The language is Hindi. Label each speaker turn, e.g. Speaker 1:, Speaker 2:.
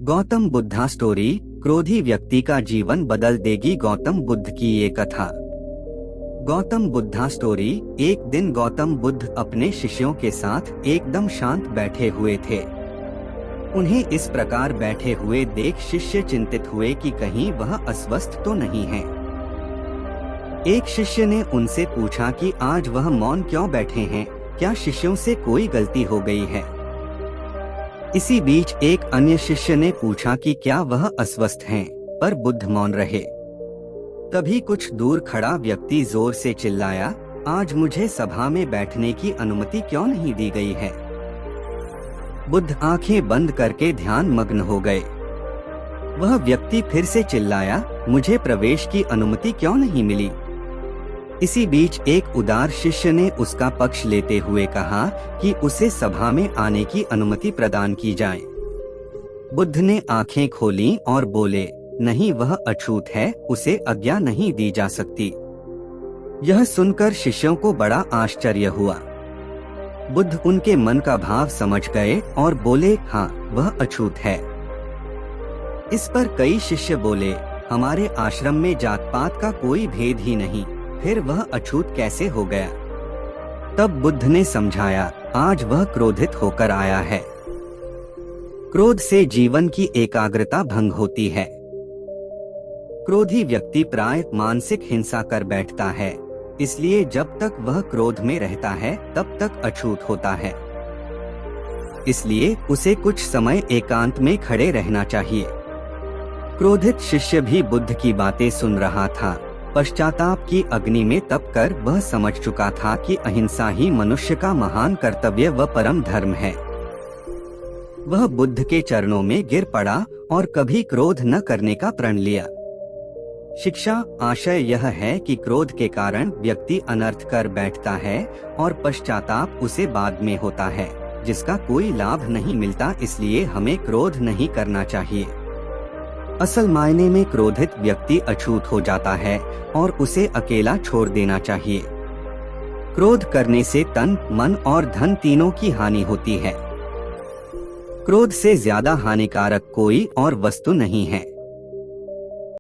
Speaker 1: गौतम बुद्धा स्टोरी। क्रोधी व्यक्ति का जीवन बदल देगी गौतम बुद्ध की ये कथा। गौतम बुद्धा स्टोरी। एक दिन गौतम बुद्ध अपने शिष्यों के साथ एकदम शांत बैठे हुए थे। उन्हें इस प्रकार बैठे हुए देख शिष्य चिंतित हुए कि कहीं वह अस्वस्थ तो नहीं है। एक शिष्य ने उनसे पूछा कि आज वह मौन क्यों बैठे हैं, क्या शिष्यों से कोई गलती हो गई है। इसी बीच एक अन्य शिष्य ने पूछा कि क्या वह अस्वस्थ हैं, पर बुद्ध मौन रहे। तभी कुछ दूर खड़ा व्यक्ति जोर से चिल्लाया, आज मुझे सभा में बैठने की अनुमति क्यों नहीं दी गई है। बुद्ध आंखें बंद करके ध्यान मग्न हो गए। वह व्यक्ति फिर से चिल्लाया, मुझे प्रवेश की अनुमति क्यों नहीं मिली। इसी बीच एक उदार शिष्य ने उसका पक्ष लेते हुए कहा कि उसे सभा में आने की अनुमति प्रदान की जाए। बुद्ध ने आंखें खोलीं और बोले, नहीं, वह अछूत है, उसे आज्ञा नहीं दी जा सकती। यह सुनकर शिष्यों को बड़ा आश्चर्य हुआ। बुद्ध उनके मन का भाव समझ गए और बोले, हाँ, वह अछूत है। इस पर कई शिष्य बोले, हमारे आश्रम में जात पात का कोई भेद ही नहीं, फिर वह अछूत कैसे हो गया। तब बुद्ध ने समझाया, आज वह क्रोधित होकर आया है। क्रोध से जीवन की एकाग्रता भंग होती है। क्रोधी व्यक्ति प्राय मानसिक हिंसा कर बैठता है, इसलिए जब तक वह क्रोध में रहता है तब तक अछूत होता है। इसलिए उसे कुछ समय एकांत में खड़े रहना चाहिए। क्रोधित शिष्य भी बुद्ध की बातें सुन रहा था। पश्चाताप की अग्नि में तपकर वह समझ चुका था कि अहिंसा ही मनुष्य का महान कर्तव्य व परम धर्म है। वह बुद्ध के चरणों में गिर पड़ा और कभी क्रोध न करने का प्रण लिया। शिक्षा आशय यह है कि क्रोध के कारण व्यक्ति अनर्थ कर बैठता है और पश्चाताप उसे बाद में होता है, जिसका कोई लाभ नहीं मिलता। इसलिए हमें क्रोध नहीं करना चाहिए। असल मायने में क्रोधित व्यक्ति अछूत हो जाता है और उसे अकेला छोड़ देना चाहिए। क्रोध करने से तन, मन और धन तीनों की हानि होती है। क्रोध से ज्यादा हानिकारक कोई और वस्तु नहीं है।